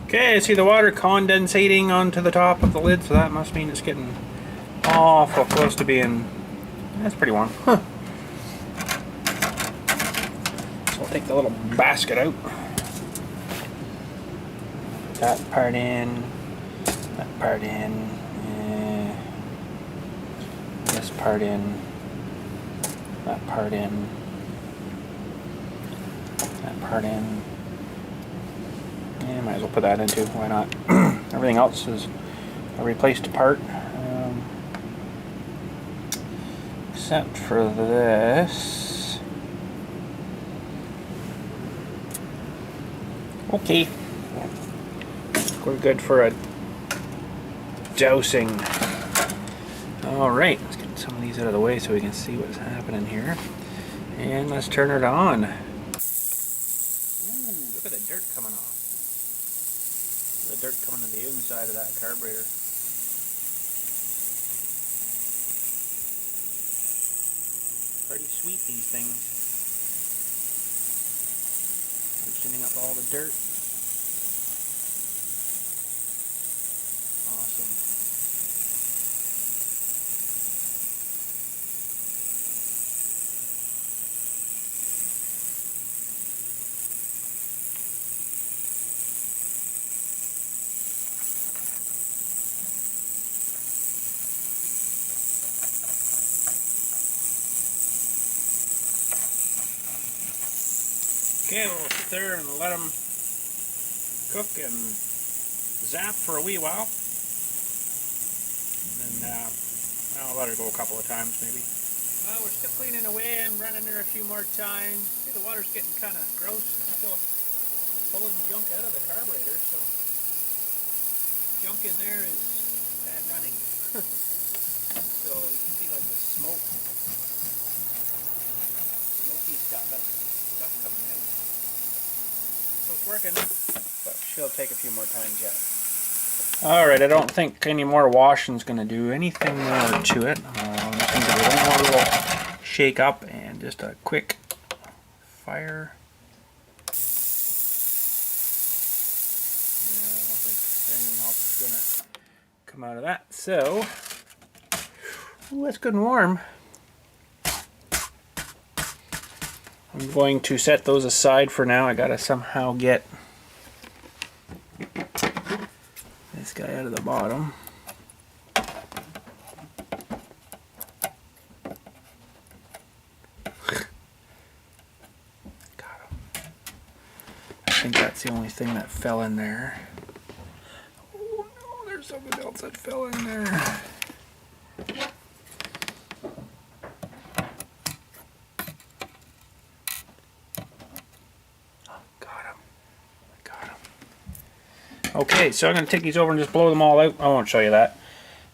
Okay, I see the water condensating onto the top of the lid, so that must mean it's getting awful close to being... That's pretty warm. Huh. So we'll take the little basket out. That part in, that part in, this part in, that part in, that part in. Yeah, might as well put that in too, why not? Everything else is a replaced part. Except for this. Okay. We're good for a dousing. Alright, let's get some of these out of the way so we can see what's happening here. And let's turn it on. Ooh, look at the dirt coming off. The dirt coming to the inside of that carburetor. Pretty sweet, these things. Loosening up all the dirt. Awesome. Okay, we'll sit there and let them cook and zap for a wee while. And then I'll let her go a couple of times maybe. Well, we're still cleaning away and running her a few more times. See, the water's getting kind of gross. It's still pulling junk out of the carburetor, so junk in there is bad running. So you can see like the smoke. Smoky stuff, that's stuff coming out. So it's working, but she'll take a few more times yet. Alright, I don't think any more washing's going to do anything more to it. I'm just going to give it one more little shake up and just a quick fire. Yeah, I don't think anything else is going to come out of that. So, ooh, that's good and warm. I'm going to set those aside for now. I gotta somehow get this guy out of the bottom. Got him. I think that's the only thing that fell in there. Oh no, there's something else that fell in there. Okay, so I'm going to take these over and just blow them all out. I won't show you that.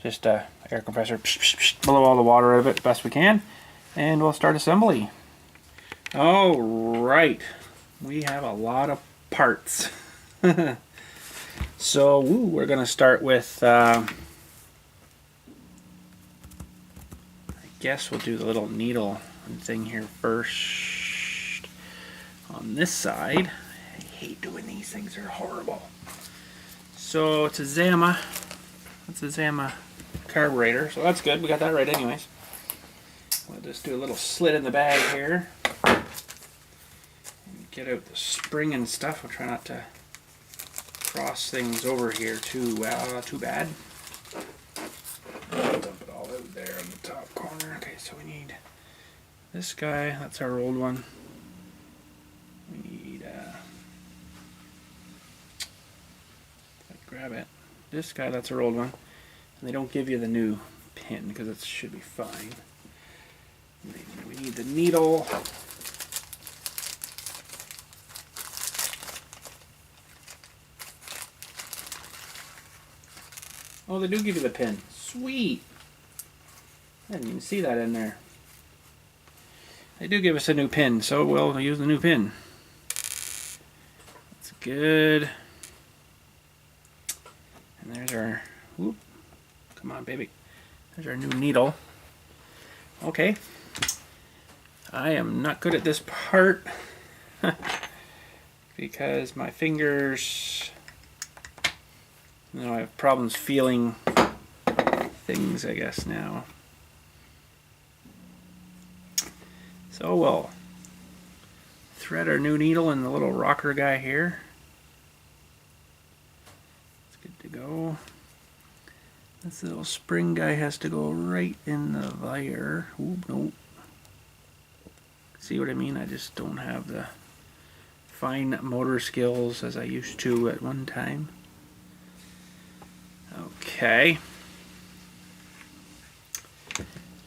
Just air compressor, blow all the water out of it as best we can, and we'll start assembly. Alright, we have a lot of parts. So we're going to start with, I guess we'll do the little needle thing here first. On this side, I hate doing these things, they're horrible. So it's a Zama. That's a Zama carburetor, so that's good. We got that right anyways. We'll just do a little slit in the bag here. Get out the spring and stuff. I'll try not to cross things over here too bad. Dump it all out there in the top corner. Okay, so we need this guy. That's our old one. We need grab it. This guy, that's our old one. And they don't give you the new pin because it should be fine. We need the needle. Oh, they do give you the pin. Sweet! I didn't even see that in there. They do give us a new pin, so we'll use the new pin. That's good. And there's our, whoop, come on baby, there's our new needle. Okay, I am not good at this part because my fingers You know, I have problems feeling things, I guess, now. So we'll thread our new needle in the little rocker guy here. It's good to go. This little spring guy has to go right in the wire. Ooh, nope. See what I mean? I just don't have the fine motor skills as I used to at one time. Okay.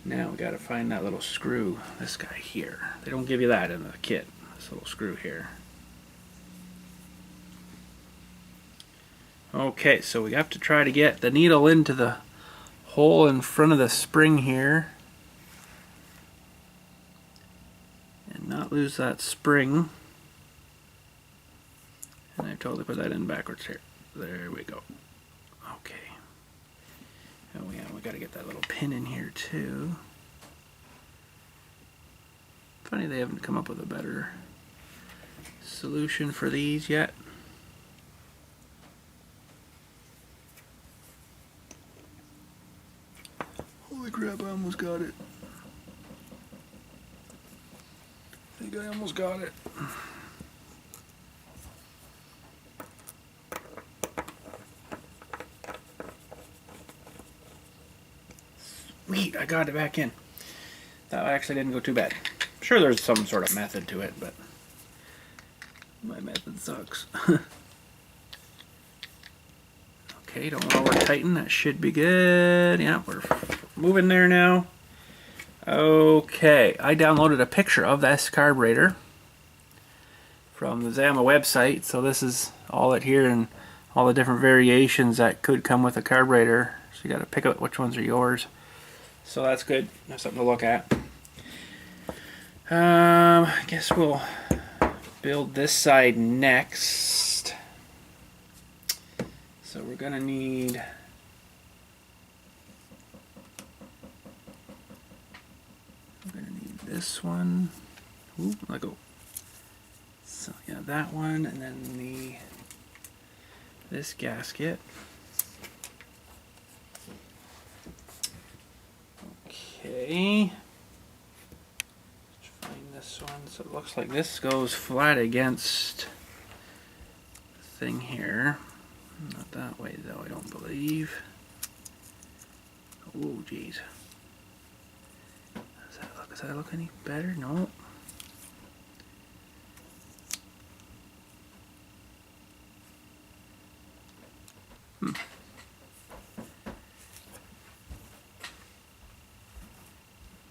Now we got to find that little screw, this guy here. They don't give you that in the kit, this little screw here. Okay, so we have to try to get the needle into the hole in front of the spring here and not lose that spring. And I totally put that in backwards here. There we go. Okay. Oh yeah, we got to get that little pin in here too. Funny they haven't come up with a better solution for these yet. Holy crap, I almost got it. I think I almost got it. Sweet, I got it back in. That actually didn't go too bad. I'm sure there's some sort of method to it, but my method sucks. Okay, don't over tighten, that should be good. Yeah, we're moving there now. Okay, I downloaded a picture of this carburetor from the Zama website, so this is all it here and all the different variations that could come with a carburetor. So you got to pick out which ones are yours. So that's good. That's something to look at. I guess we'll build this side next. So we're gonna need this one. Ooh, let go. So yeah, that one, and then this gasket. Okay. Let's find this one. So it looks like this goes flat against the thing here. Not that way though, I don't believe. Oh geez. Does that look any better? No.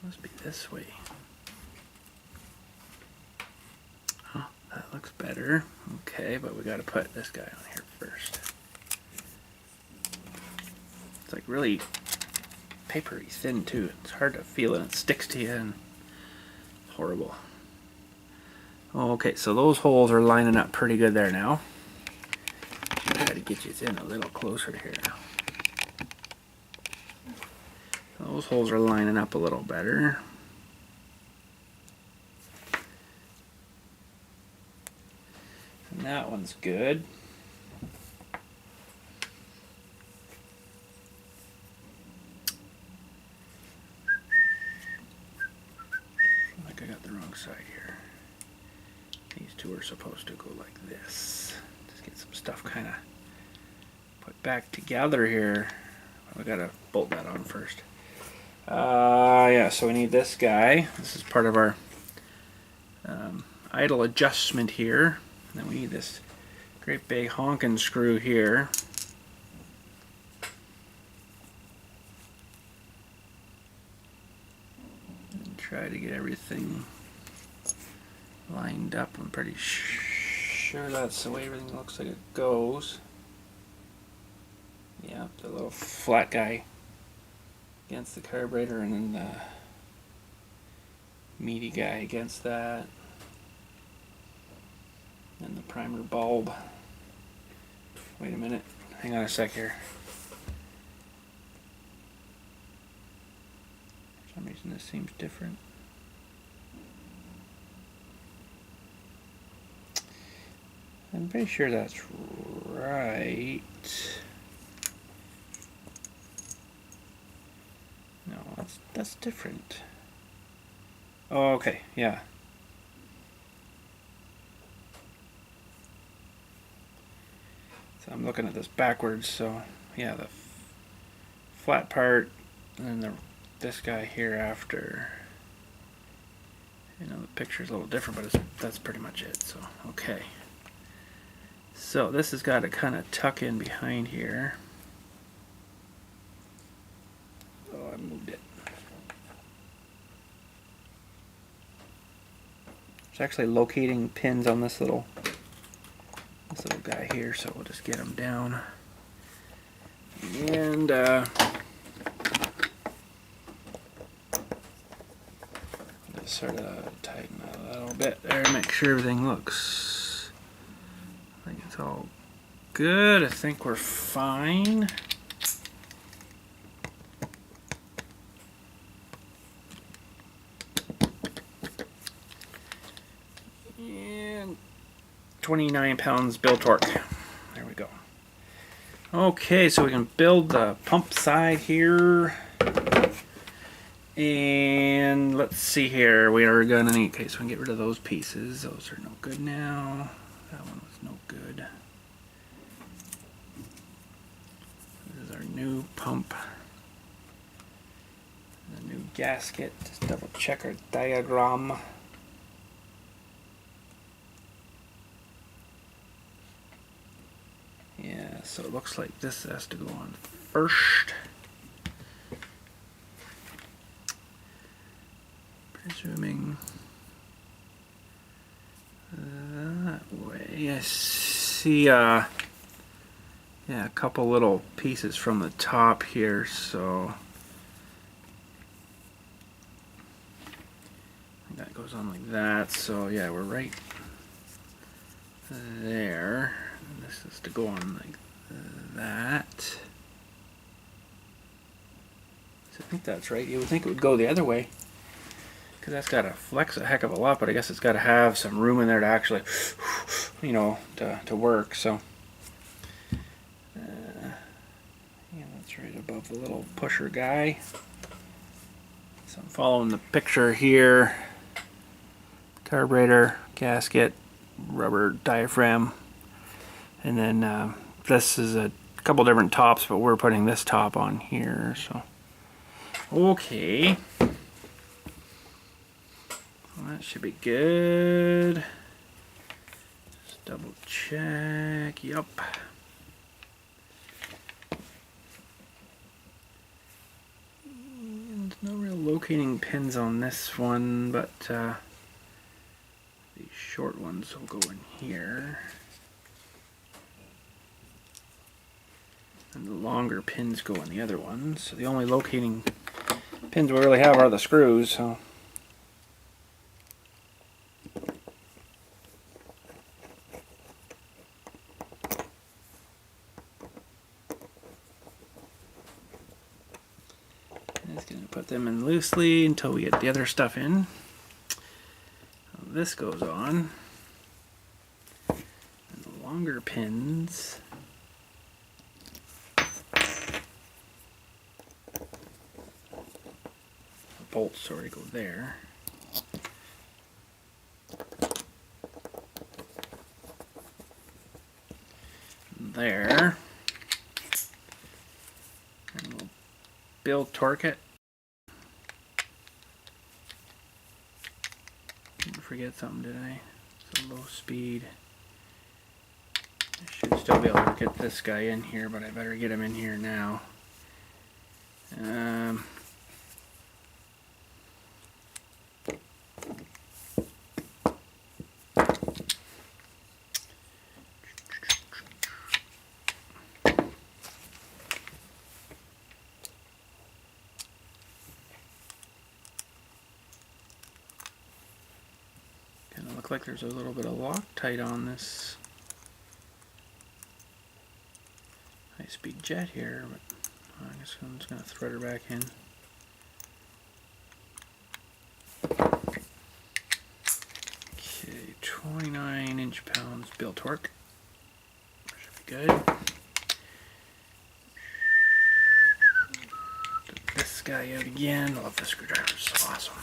Must be this way. Oh, that looks better. Okay, but we got to put this guy on here first. It's like really papery thin too. It's hard to feel it. It sticks to you and it's horrible. Okay, so those holes are lining up pretty good there now. I gotta get you in a little closer here. Those holes are lining up a little better. And that one's good. I think I got the wrong side here. These two are supposed to go like this. Just get some stuff kind of put back together here. I gotta bolt that on first. Yeah, so we need this guy. This is part of our idle adjustment here. And then we need this great big honking screw here. And try to get everything lined up. I'm pretty sure that's the way everything looks like it goes. Yeah, the little flat guy against the carburetor and then the meaty guy against that. And the primer bulb. Wait a minute. Hang on a sec here. For some reason this seems different. I'm pretty sure that's right. That's different. Oh, okay, yeah. So I'm looking at this backwards, so yeah, the flat part, and then this guy here after. You know, the picture's a little different, but that's pretty much it, so okay. So this has got to kind of tuck in behind here. Oh, I moved it. There's actually locating pins on this little guy here, so we'll just get them down. And just sort of tighten that a little bit there, make sure everything looks like it's all good. I think we're fine. And 29 pounds build torque. There we go. Okay, so we can build the pump side here. And let's see here. We are gonna need, okay, so we can get rid of those pieces. Those are no good now. That one was no good. This is our new pump. The new gasket. Just double check our diagram. Yeah, so it looks like this has to go on first. Presuming that way. I see yeah, a couple little pieces from the top here, so that goes on like that. So yeah, we're right there. And this is to go on like that. So I think that's right. You would think it would go the other way, because that's got to flex a heck of a lot, but I guess it's got to have some room in there to actually, you know, to work. So yeah, that's right above the little pusher guy. So I'm following the picture here. Carburetor, gasket, rubber diaphragm, and then this is a couple different tops, but we're putting this top on here. So okay. Well, that should be good. Just double check. Yup. And no real locating pins on this one, but these short ones will go in here. And the longer pins go in the other ones. So the only locating pins we really have are the screws. So just going to put them in loosely until we get the other stuff in. So this goes on. And the longer pins, the bolts already go there. There. And we'll build torque it. Didn't forget something, did I? It's a low speed. I should still be able to get this guy in here, but I better get him in here now. Look like there's a little bit of Loctite on this high-speed jet here, but I guess I'm just going to thread her back in. Okay, 29 inch-pounds build torque. Should be good. Put this guy out again. I love this screwdriver, it's so awesome.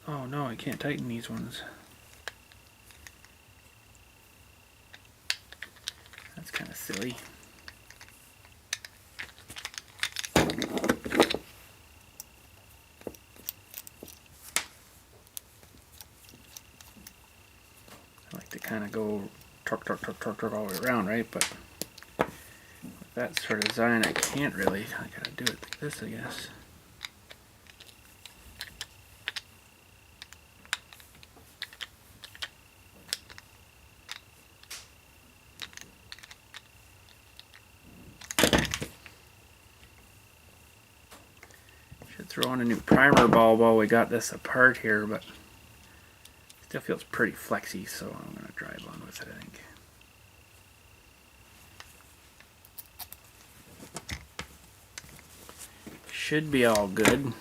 Oh no, I can't tighten these ones. That's kind of silly. I like to kind of go torque all the way around, right? But with that sort of design, I can't really. I gotta do it like this, I guess. Should throw on a new primer bulb while we got this apart here, but still feels pretty flexy, so I'm gonna drive on with it, I think. Should be all good.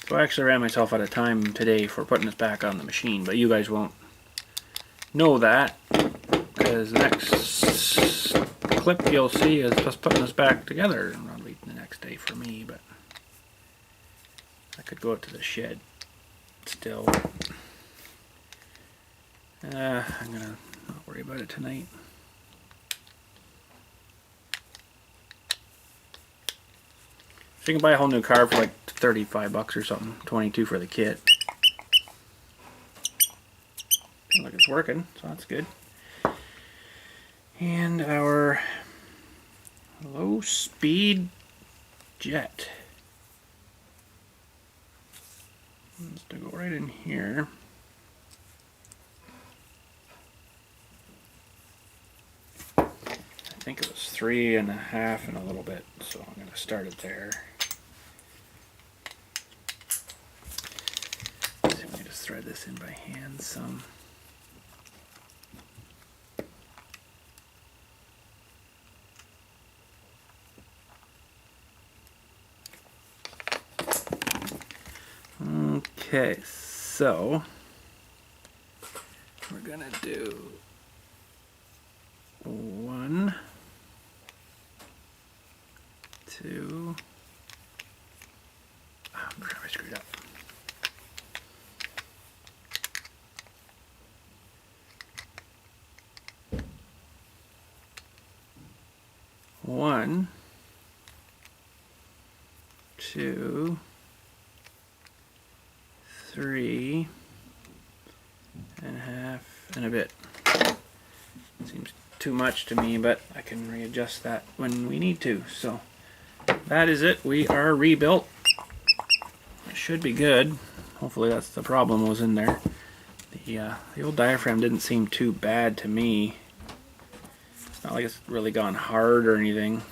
So I actually ran myself out of time today for putting this back on the machine, but you guys won't know that because the next clip you'll see is just putting this back together. It'll be the next day for me, but I could go out to the shed still. I'm gonna not worry about it tonight. So you can buy a whole new car for like 35 bucks or something, 22 for the kit. Looks like it's working, so that's good. And our low speed jet. Let's go right in here. I think it was 3.5 and a little bit, so I'm going to start it there. Let's see if we can just thread this in by hand some. Okay, so we're gonna do 1, 2. I'm sure I screwed up. One, 2, 3.5 and a bit. Seems too much to me, but I can readjust that when we need to. So that is it. We are rebuilt. It should be good. Hopefully that's the problem was in there. The old diaphragm didn't seem too bad to me. It's not like it's really gone hard or anything.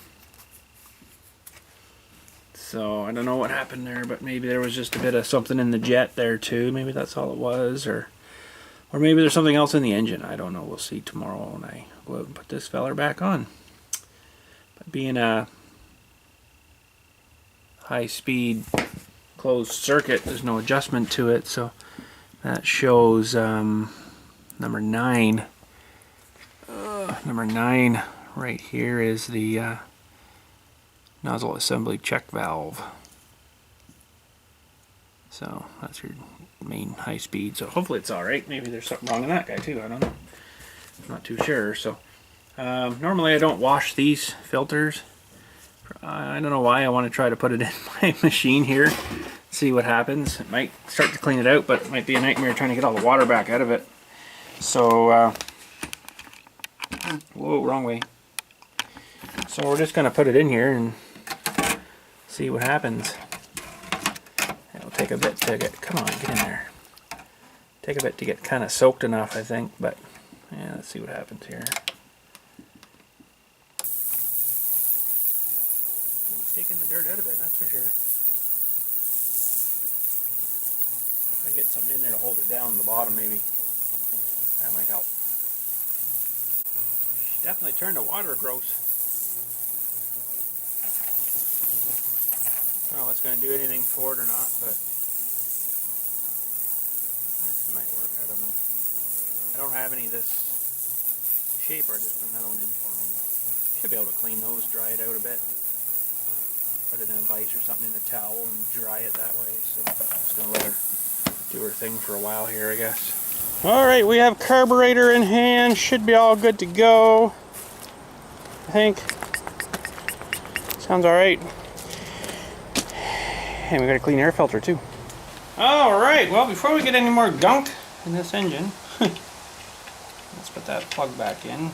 So I don't know what happened there, but maybe there was just a bit of something in the jet there too. Maybe that's all it was, or maybe there's something else in the engine. I don't know. We'll see tomorrow when I go out and put this feller back on. But being a high-speed closed circuit, there's no adjustment to it, so that shows number 9. Number 9 right here is the nozzle assembly check valve. So that's your main high speed. So hopefully it's alright. Maybe there's something wrong in that guy too. I don't know. I'm not too sure. So normally I don't wash these filters. I don't know why. I want to try to put it in my machine here. See what happens. It might start to clean it out, but it might be a nightmare trying to get all the water back out of it. So whoa, wrong way. So we're just going to put it in here and see what happens. It'll take a bit to get, come on, get in there. Take a bit to get kind of soaked enough, I think, but yeah, let's see what happens here. It's taking the dirt out of it, that's for sure. If I get something in there to hold it down on the bottom, maybe that might help. Definitely turned the water gross. I don't know if it's going to do anything for it or not, but it might work, I don't know. I don't have any of this shaper. I just put another one in for them. Should be able to clean those, dry it out a bit. Put it in a vise or something in a towel and dry it that way. So I'm just going to let her do her thing for a while here, I guess. Alright, we have carburetor in hand. Should be all good to go, I think. Sounds alright. And we got a clean air filter too. Alright, well, before we get any more gunk in this engine, let's put that plug back in.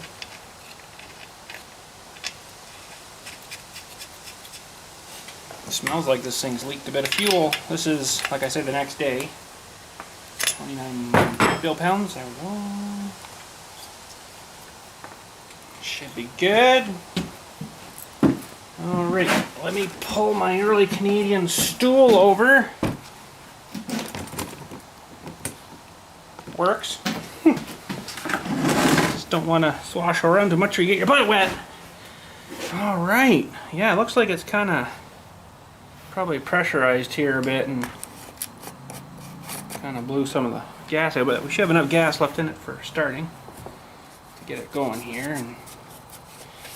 It smells like this thing's leaked a bit of fuel. This is, like I said, the next day. 29 bill pounds. There we go. Should be good. Alright, let me pull my early Canadian stool over. Works. Just don't want to slosh around too much or you get your butt wet. Alright, yeah, it looks like it's kind of probably pressurized here a bit and kind of blew some of the gas out, but we should have enough gas left in it for starting to get it going here and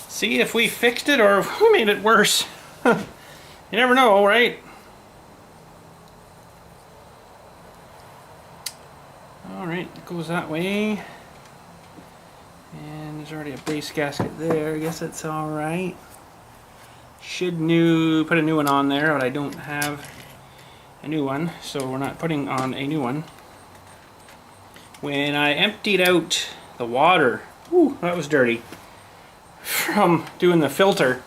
see if we fixed it or if we made it worse. You never know, right? Alright, it goes that way. And there's already a base gasket there. I guess that's alright. Should put a new one on there, but I don't have a new one, so we're not putting on a new one. When I emptied out the water, whew, that was dirty, from doing the filter,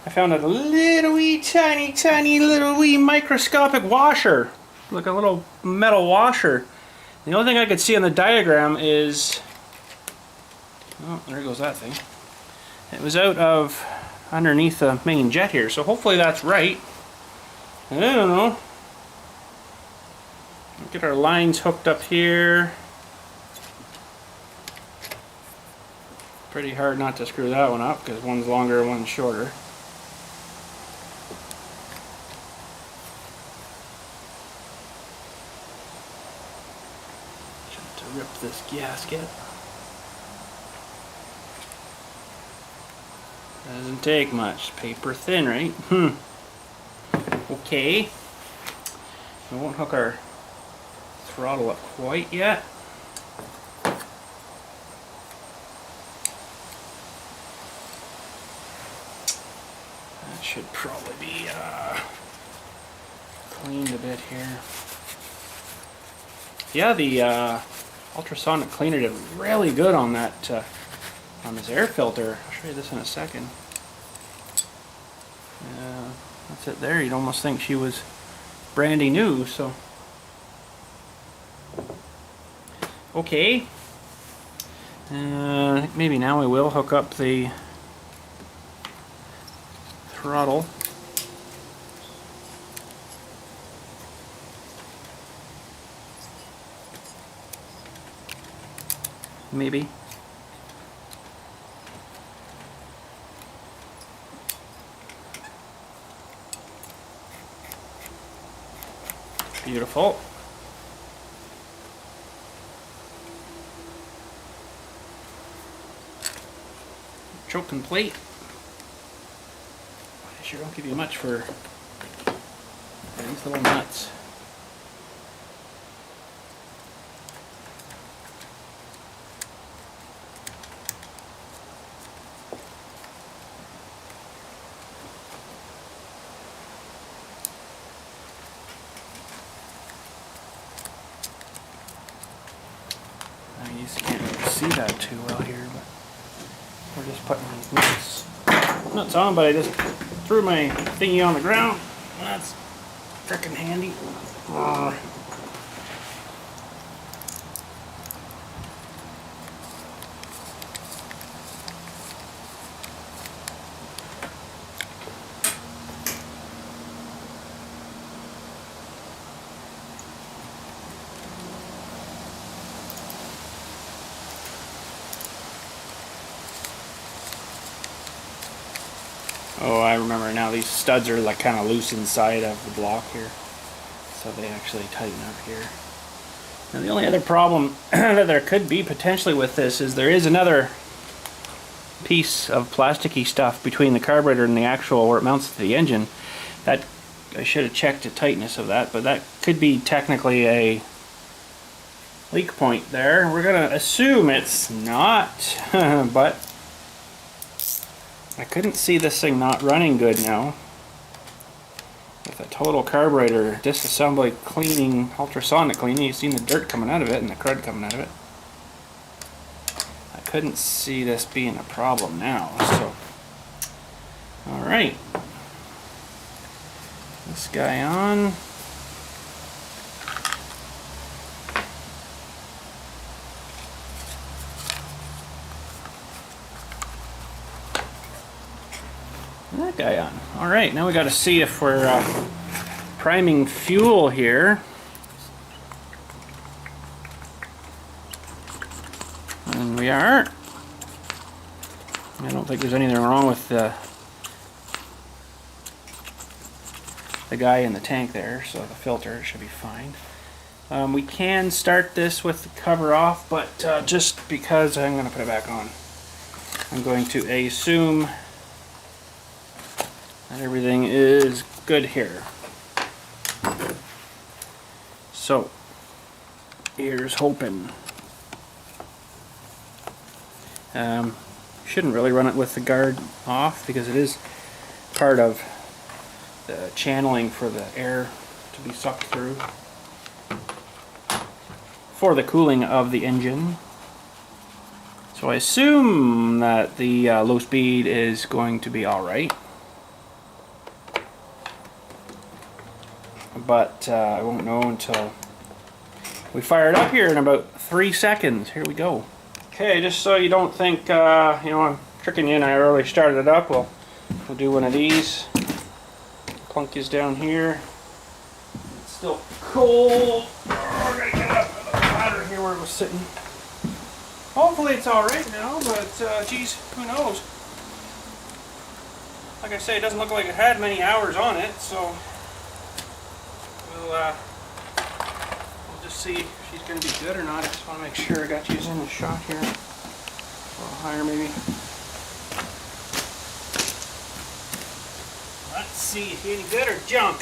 I found a little wee tiny little wee microscopic washer, like a little metal washer. The only thing I could see on the diagram is, oh, there goes that thing. It was out of underneath the main jet here, so hopefully that's right. I don't know. Get our lines hooked up here. Pretty hard not to screw that one up because one's longer and one's shorter. Just to rip this gasket. Doesn't take much. Paper thin, right? Okay. We won't hook our throttle up quite yet. That should probably be cleaned a bit here. Yeah, the ultrasonic cleaner did really good on that on this air filter. I'll show you this in a second. That's it there. You'd almost think she was brandy new, so. Okay. I think maybe now we will hook up the throttle. Maybe. Beautiful. Choke and plate. I sure don't give you much for these little nuts. You can't really see that too well here, but we're just putting these nuts on, but I just threw my thingy on the ground. That's frickin' handy. Oh, I remember now. These studs are like kind of loose inside of the block here, so they actually tighten up here. Now the only other problem that there could be potentially with this is there is another piece of plasticky stuff between the carburetor and the actual where it mounts to the engine. That I should have checked the tightness of that, but that could be technically a leak point there. We're gonna assume it's not, but I couldn't see this thing not running good now. With a total carburetor disassembly cleaning, ultrasonic cleaning, you've seen the dirt coming out of it and the crud coming out of it. I couldn't see this being a problem now, so. Alright. This guy on. That guy on. Alright, now we got to see if we're priming fuel here. And we are. I don't think there's anything wrong with the guy in the tank there, so the filter should be fine. We can start this with the cover off, but just because I'm going to put it back on, I'm going to assume that everything is good here. So, here's hoping. Shouldn't really run it with the guard off because it is part of the channeling for the air to be sucked through for the cooling of the engine. So I assume that the low speed is going to be alright. But I won't know until we fire it up here in about 3 seconds. Here we go. Okay, just so you don't think you know, I'm tricking you and I already started it up, we'll do one of these. Plunk is down here. It's still cold. Oh, we're gonna get up to the ladder here where it was sitting. Hopefully it's alright now, but geez, who knows? Like I say, it doesn't look like it had many hours on it, so we'll just see if she's going to be good or not. I just want to make sure I got you in the shot here. A little higher maybe. Let's see, is he any good or junk?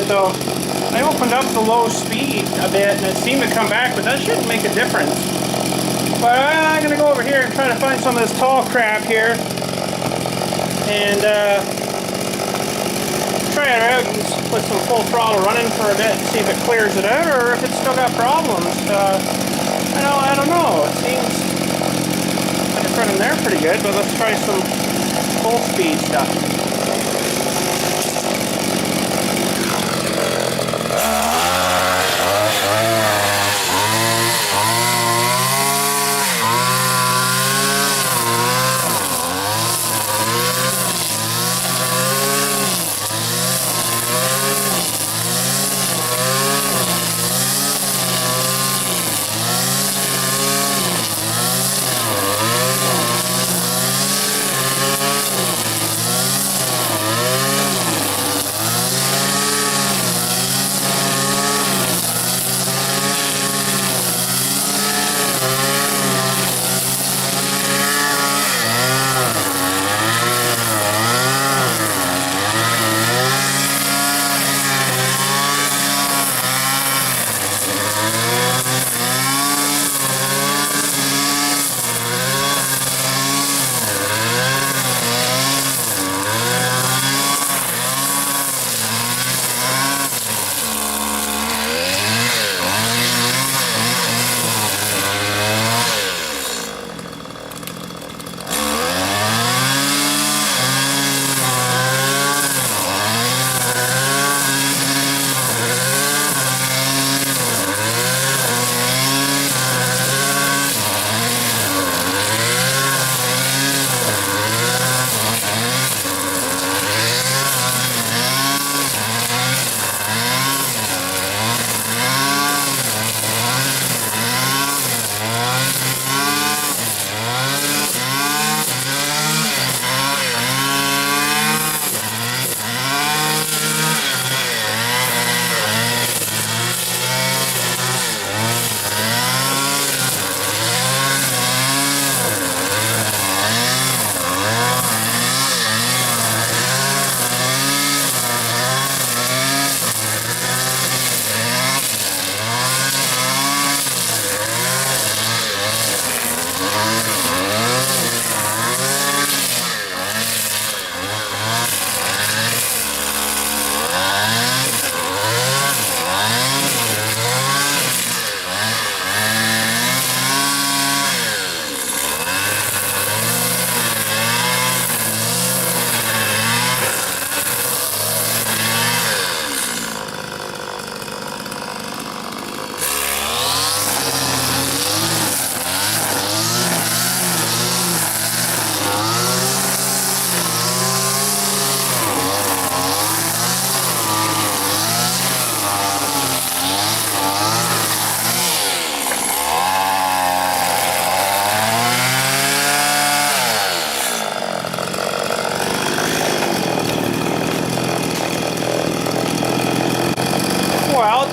So I opened up the low speed a bit and it seemed to come back, but that shouldn't make a difference. But I'm going to go over here and try to find some of this tall crap here. and try it out and put some full throttle running for a bit and see if it clears it out or if it's still got problems. I don't know. It seems like it's running there pretty good, but let's try some full speed stuff.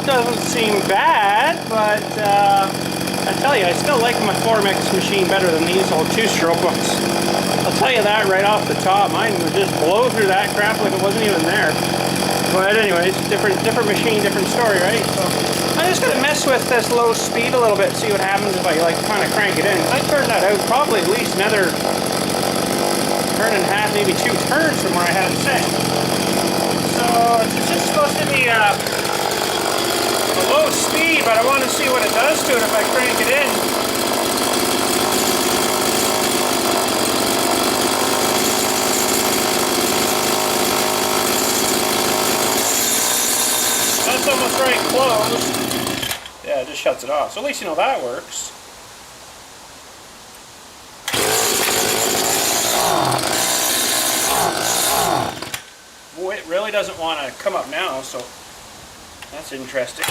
Doesn't seem bad, but I tell you, I still like my 4MX machine better than these old two-stroke ones. I'll tell you that right off the top. Mine would just blow through that crap like it wasn't even there. But anyways, different machine, different story, right? So I'm just gonna mess with this low speed a little bit, see what happens if I like kind of crank it in. I turned that out probably at least another turn and a half, maybe 2 turns from where I had it set. So it's just supposed to be a low speed, but I want to see what it does to it if I crank it in. That's almost right close. Yeah, it just shuts it off. So at least you know that works. Well, it really doesn't want to come up now, so that's interesting.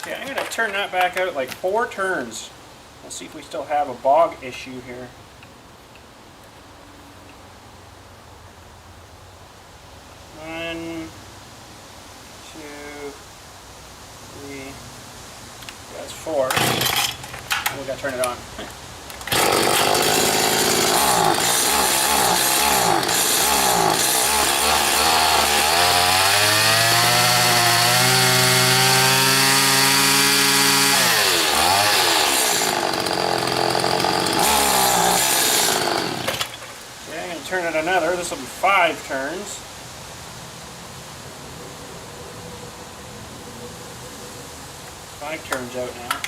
Okay, I'm going to turn that back out like 4 turns. Let's see if we still have a bog issue here. That's 4. We gotta turn it on. turn it another. This will be 5 turns. Five turns out now.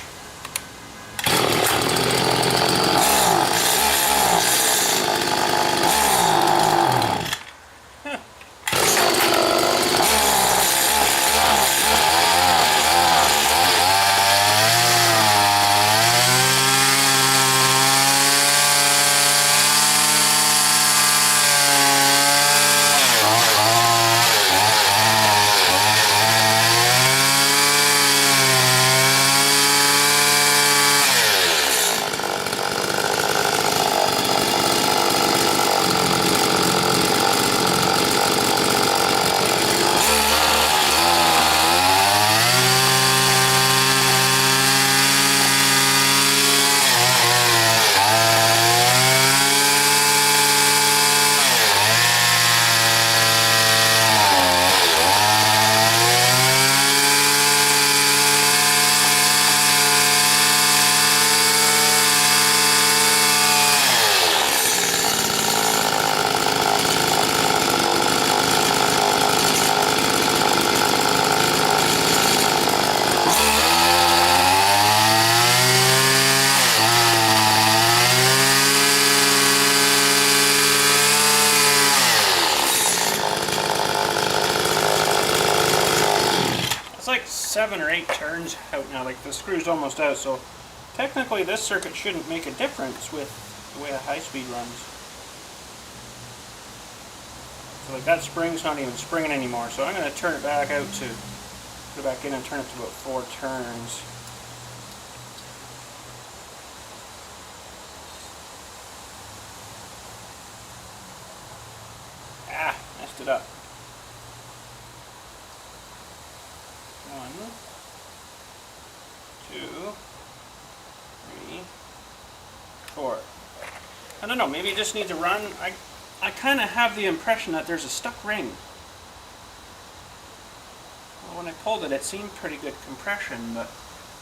It's like 7 or 8 turns out now, like the screw's almost out, so technically this circuit shouldn't make a difference with the way a high speed runs. So like that spring's not even springing anymore, so I'm going to turn it back out to, put it back in and turn it to about 4 turns. Ah, messed it up. 1, 2, 3, 4. I don't know, maybe it just needs to run. I kind of have the impression that there's a stuck ring. Well, when I pulled it, it seemed pretty good compression, but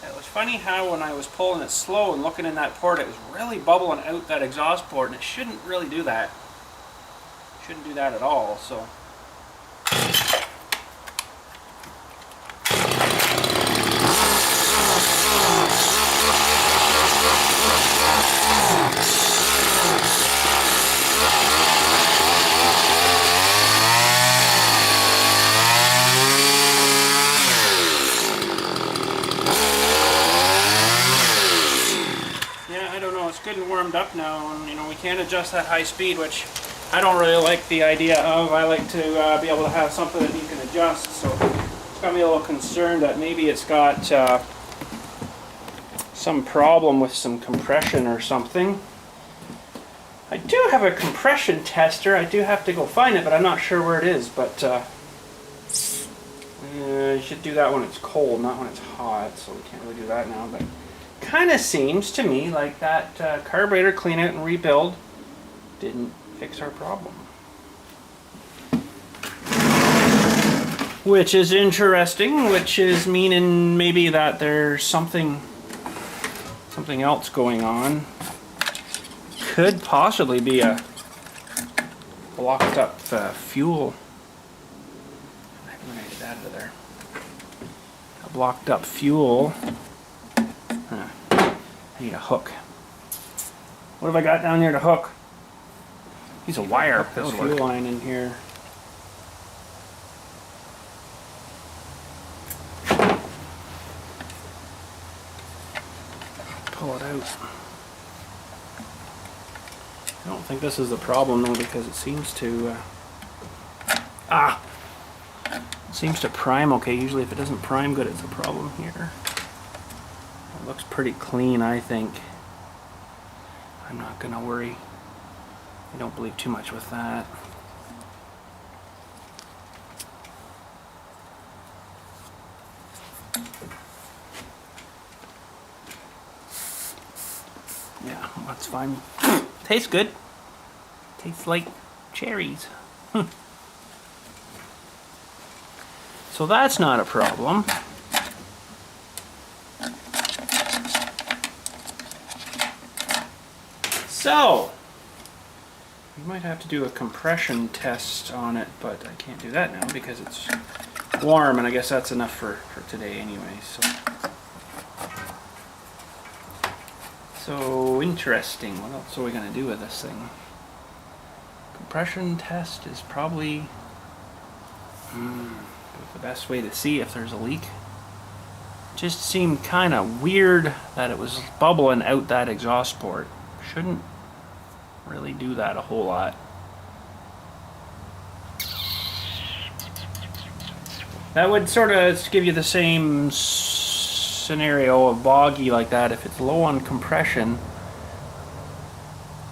it was funny how when I was pulling it slow and looking in that port, it was really bubbling out that exhaust port, and it shouldn't really do that. Shouldn't do that at all, so. Good and warmed up now, and you know we can adjust that high speed, which I don't really like the idea of. I like to be able to have something that you can adjust, so it's got me a little concerned that maybe it's got some problem with some compression or something. I do have a compression tester. I do have to go find it, but I'm not sure where it is, but you should do that when it's cold, not when it's hot, so we can't really do that now. But kind of seems to me like that carburetor clean out and rebuild didn't fix our problem. Which is interesting, which is meaning maybe that there's something else going on. Could possibly be a blocked up fuel. I'm gonna get that out of there. A blocked up fuel. I need a hook. What have I got down there to hook? Use a wire. This fuel line in here. Pull it out. I don't think this is the problem though, because it seems to it seems to prime okay. Usually if it doesn't prime good, it's a problem here. It looks pretty clean, I think. I'm not gonna worry. I don't believe too much with that. Yeah, that's fine. Tastes good. Tastes like cherries. So that's not a problem. So, We might have to do a compression test on it, but I can't do that now because it's warm, and I guess that's enough for today anyway. So interesting. What else are we going to do with this thing? Compression test is probably the best way to see if there's a leak. Just seemed kind of weird that it was bubbling out that exhaust port. Shouldn't really do that a whole lot. That would sort of give you the same scenario of boggy like that if it's low on compression,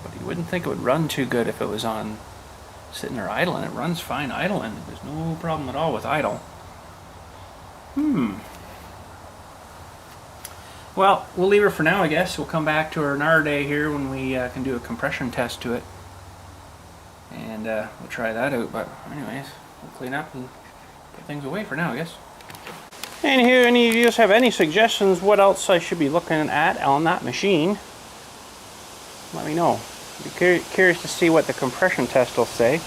but you wouldn't think it would run too good if it was on sitting there idling. It runs fine idling. There's no problem at all with idle. Well, we'll leave her for now, I guess. We'll come back to her another day here when we can do a compression test to it, and we'll try that out. But anyways, we'll clean up and put things away for now, I guess. Anywho, any of you have any suggestions what else I should be looking at on that machine? Let me know. I'd be curious to see what the compression test will say.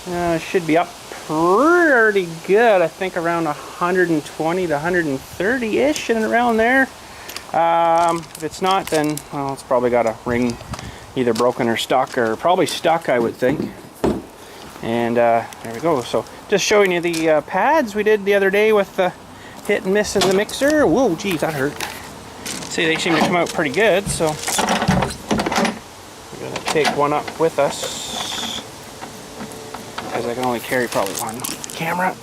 It should be up pretty good. I think around 120 to 130-ish and around there. If it's not, then, well, it's probably got a ring either broken or stuck, or probably stuck, I would think. And there we go. So just showing you the pads we did the other day with the hit and miss in the mixer. Whoa, geez, that hurt. See, they seem to come out pretty good, so we're going to take one up with us, because I can only carry probably one camera.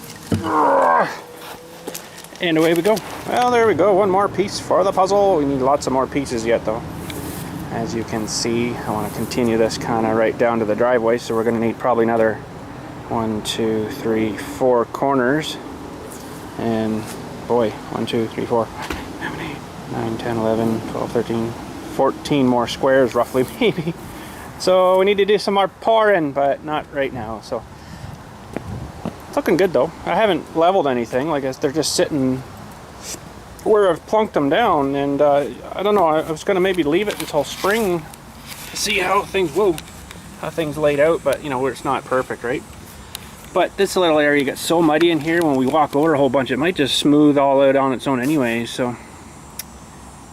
And away we go. Well, there we go. One more piece for the puzzle. We need lots of more pieces yet, though. As you can see, I want to continue this kind of right down to the driveway, so we're going to need probably another 1, 2, 3, 4 corners. And boy, 1, 2, 3, 4, 7, 8, 9, 10, 11, 12, 13, 14 more squares roughly, maybe. So we need to do some more pouring, but not right now. So it's looking good though. I haven't leveled anything. Like, they're just sitting where I've plunked them down, and I don't know, I was going to maybe leave it until spring to see how things laid out, but you know, where it's not perfect, right? But this little area gets so muddy in here when we walk over a whole bunch, it might just smooth all out on its own anyway, so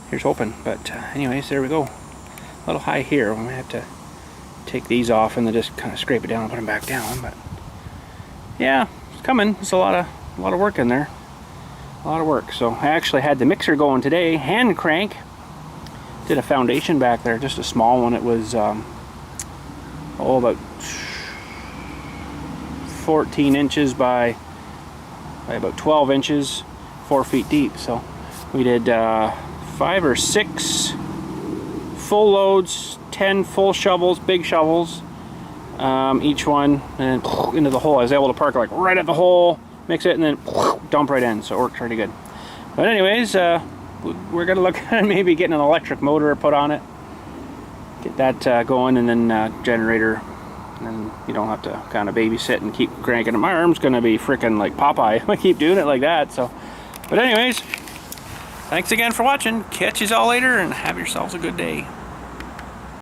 here's hoping. But anyways, there we go. A little high here. We might have to take these off and then just kind of scrape it down and put them back down. But yeah, it's coming. It's a lot of work in there. A lot of work. So I actually had the mixer going today, hand crank. Did a foundation back there, just a small one. It was about 14 inches by about 12 inches, 4 feet deep. So we did 5 or 6 full loads, 10 full shovels, big shovels, each one, and then into the hole. I was able to park like right at the hole, mix it, and then dump right in. So it worked pretty good. But anyways, we're gonna look at maybe getting an electric motor put on it, get that going, and then generator. And you don't have to kind of babysit and keep cranking it. My arm's gonna be freaking like Popeye if I keep doing it like that. So, but anyways, thanks again for watching. Catch you all later, and have yourselves a good day.